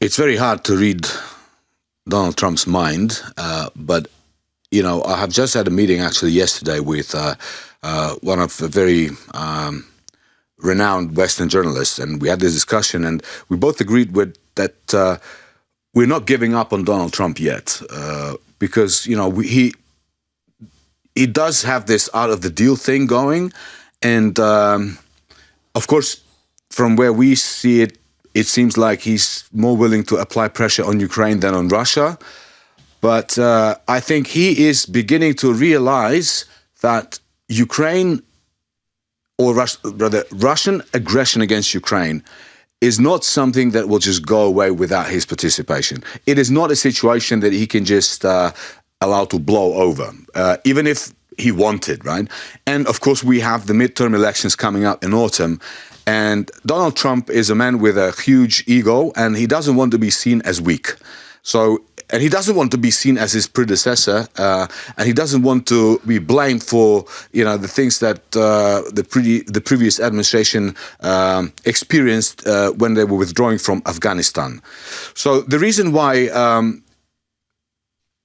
It's very hard to read Donald Trump's mind, but I have just had a meeting actually yesterday with one of the very renowned Western journalists, and we had this discussion, and we both agreed with that we're not giving up on Donald Trump yet, because he does have this out of the deal thing going, and of course, from where we see it, it seems like he's more willing to apply pressure on Ukraine than on Russia. But I think he is beginning to realize that Ukraine, or Russian aggression against Ukraine, is not something that will just go away without his participation. It is not a situation that he can just allow to blow over, even if he wanted, right? And of course, we have the midterm elections coming up in autumn. And Donald Trump is a man with a huge ego, and he doesn't want to be seen as weak. And he doesn't want to be seen as his predecessor, and he doesn't want to be blamed for the things that the previous administration experienced when they were withdrawing from Afghanistan. So the reason why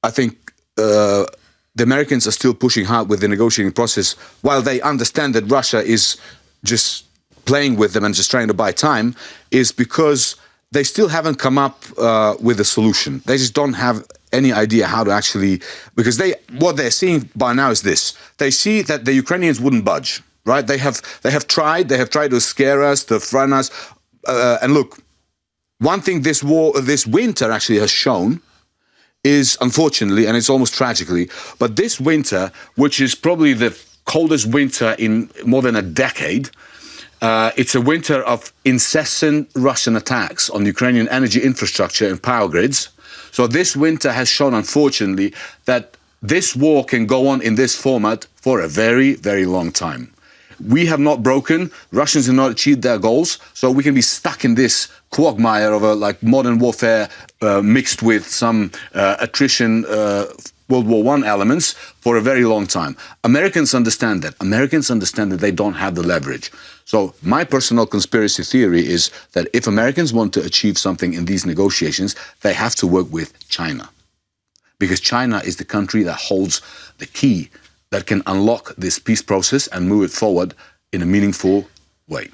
I think the Americans are still pushing hard with the negotiating process, while they understand that Russia is just playing with them and just trying to buy time, is because they still haven't come up with a solution. They just don't have any idea how to actually, because what they're seeing by now is this. They see that the Ukrainians wouldn't budge, right? They have tried to scare us, to frighten us. And look, one thing this winter actually has shown is, unfortunately, and it's almost tragically, but this winter, which is probably the coldest winter in more than a decade, it's a winter of incessant Russian attacks on Ukrainian energy infrastructure and power grids. So this winter has shown, unfortunately, that this war can go on in this format for a very, very long time. We have not broken, Russians have not achieved their goals, so we can be stuck in this quagmire of modern warfare mixed with some attrition World War I elements for a very long time. Americans understand that. Americans understand that they don't have the leverage. So my personal conspiracy theory is that if Americans want to achieve something in these negotiations, they have to work with China. Because China is the country that holds the key that can unlock this peace process and move it forward in a meaningful way.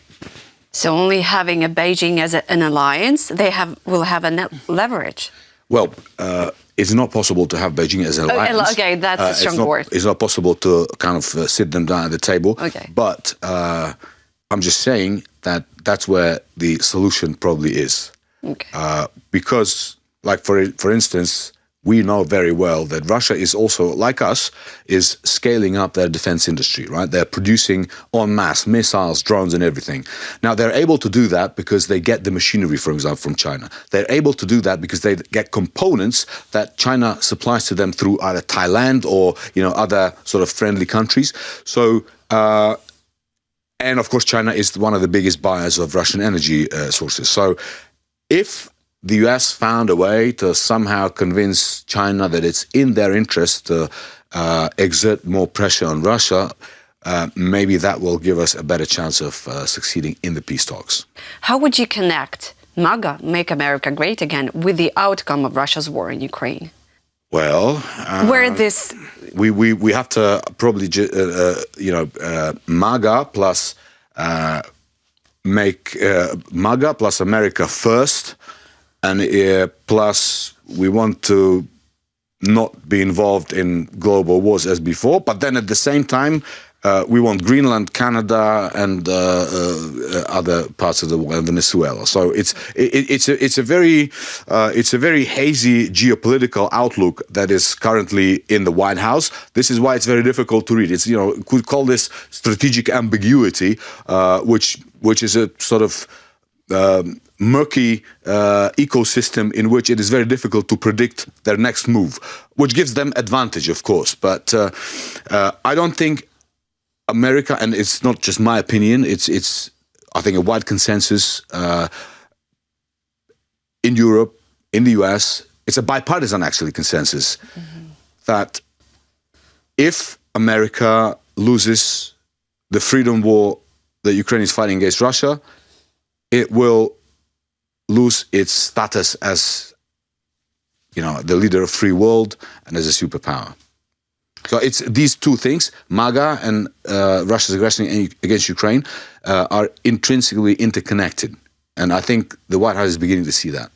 So only having a Beijing as an alliance, will have a leverage? Well, it's not possible to have Beijing as an alliance. Okay, that's a strong word. It's not possible to kind of sit them down at the table. Okay. But I'm just saying that that's where the solution probably is. Okay. Because, for instance, we know very well that Russia is also, like us, is scaling up their defense industry, right? They're producing en masse missiles, drones, and everything. Now, they're able to do that because they get the machinery, for example, from China. They're able to do that because they get components that China supplies to them through either Thailand or, other sort of friendly countries. So, and of course, China is one of the biggest buyers of Russian energy sources. So, if the US found a way to somehow convince China that it's in their interest to exert more pressure on Russia, maybe that will give us a better chance of succeeding in the peace talks. How would you connect MAGA, Make America Great Again, with the outcome of Russia's war in Ukraine? Well, we have to probably, MAGA plus make MAGA plus America first. And plus, we want to not be involved in global wars as before. But then at the same time, we want Greenland, Canada, and other parts of the world, Venezuela. So it's a very hazy geopolitical outlook that is currently in the White House. This is why it's very difficult to read. It's could call this strategic ambiguity, which is a sort of murky ecosystem in which it is very difficult to predict their next move, which gives them advantage, of course. But I don't think America, and it's not just my opinion, it's I think a wide consensus in Europe, in the US, it's a bipartisan actually consensus that if America loses the freedom war that Ukraine is fighting against Russia, it will lose its status as, the leader of free world and as a superpower. So it's these two things, MAGA and Russia's aggression against Ukraine, are intrinsically interconnected. And I think the White House is beginning to see that.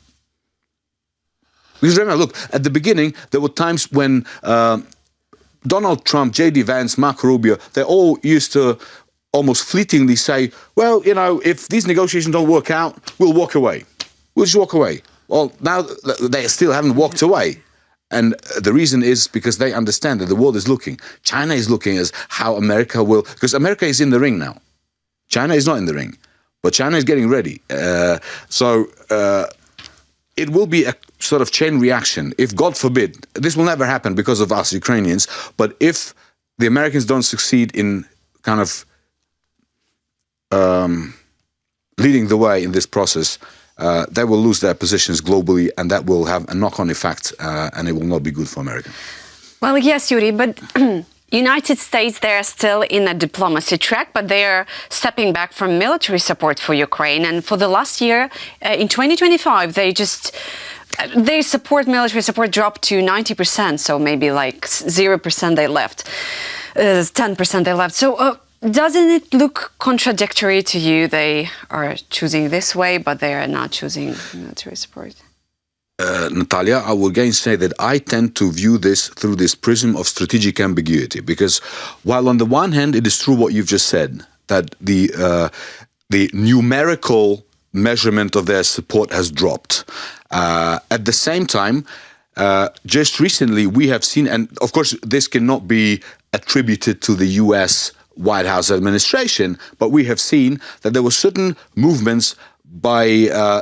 Because remember, look, at the beginning, there were times when Donald Trump, J.D. Vance, Marco Rubio, they all used to almost fleetingly say, well, if these negotiations don't work out, we'll walk away. We'll just walk away. Well, now they still haven't walked away. And the reason is because they understand that the world is looking. China is looking as how America will, because America is in the ring now. China is not in the ring, but China is getting ready. So it will be a sort of chain reaction. If, God forbid, this will never happen because of us Ukrainians, but if the Americans don't succeed in kind of leading the way in this process, they will lose their positions globally, and that will have a knock-on effect, and it will not be good for America. Well, yes, Yuri, but United States, they're still in a diplomacy track, but they're stepping back from military support for Ukraine. And for the last year, in 2025, military support dropped to 90%, so maybe like 0% they left, 10% they left. So doesn't it look contradictory to you? They are choosing this way, but they are not choosing military support. Nataliia, I will again say that I tend to view this through this prism of strategic ambiguity, because while on the one hand it is true what you've just said, that the numerical measurement of their support has dropped, at the same time, just recently we have seen, and of course this cannot be attributed to the US White House administration, but we have seen that there were certain movements by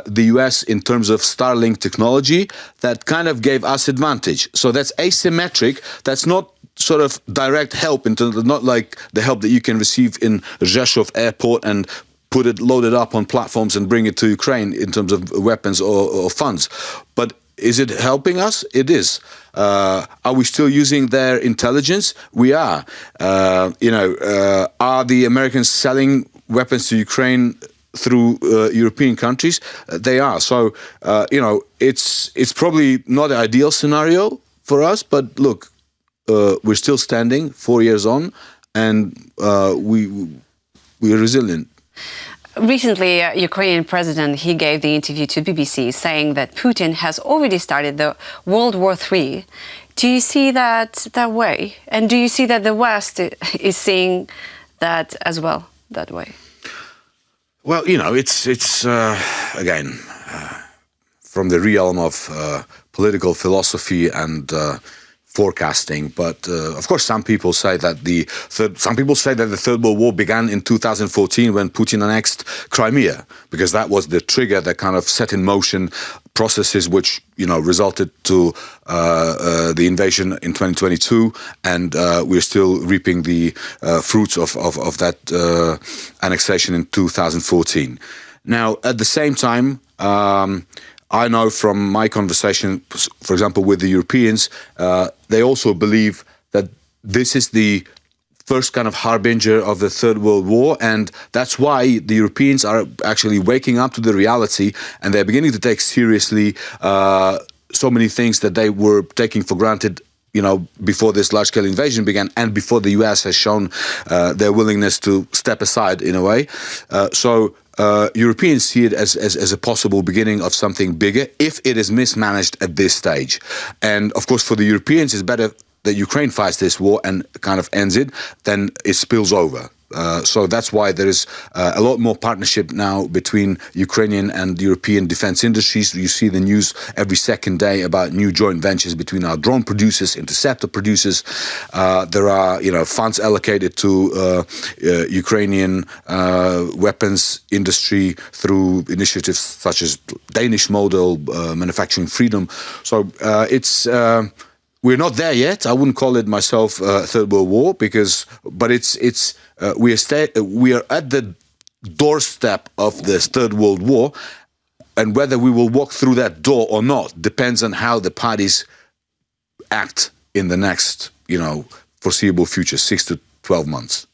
the US in terms of Starlink technology that kind of gave us advantage. So that's asymmetric. That's not sort of direct help, in terms of, not like the help that you can receive in Rzeszów airport and load it up on platforms and bring it to Ukraine in terms of weapons or funds. But is it helping us? It is. Are we still using their intelligence? We are. Are the Americans selling weapons to Ukraine through European countries? They are. So, it's probably not an ideal scenario for us, but look, we're still standing 4 years on, and we are resilient. Recently, Ukrainian president, he gave the interview to BBC saying that Putin has already started the World War III. Do you see that way? And do you see that the West is seeing that as well, that way? Well, it's again, from the realm of political philosophy and forecasting, but of course, some people say that the Third World War began in 2014 when Putin annexed Crimea, because that was the trigger that kind of set in motion processes which resulted to the invasion in 2022, and we're still reaping the fruits of that annexation in 2014. Now, at the same time, I know from my conversation, for example, with the Europeans, they also believe that this is the first kind of harbinger of the Third World War, and that's why the Europeans are actually waking up to the reality, and they're beginning to take seriously so many things that they were taking for granted, before this large-scale invasion began, and before the US has shown their willingness to step aside in a way. Europeans see it as a possible beginning of something bigger if it is mismanaged at this stage. And of course, for the Europeans, it's better that Ukraine fights this war and kind of ends it than it spills over. So that's why there is a lot more partnership now between Ukrainian and European defense industries. You see the news every second day about new joint ventures between our drone producers, interceptor producers. There are, funds allocated to Ukrainian weapons industry through initiatives such as Danish model, manufacturing freedom. So we're not there yet. I wouldn't call it myself Third World War, but we are at the doorstep of this Third World War, and whether we will walk through that door or not depends on how the parties act in the next, foreseeable future, 6 to 12 months.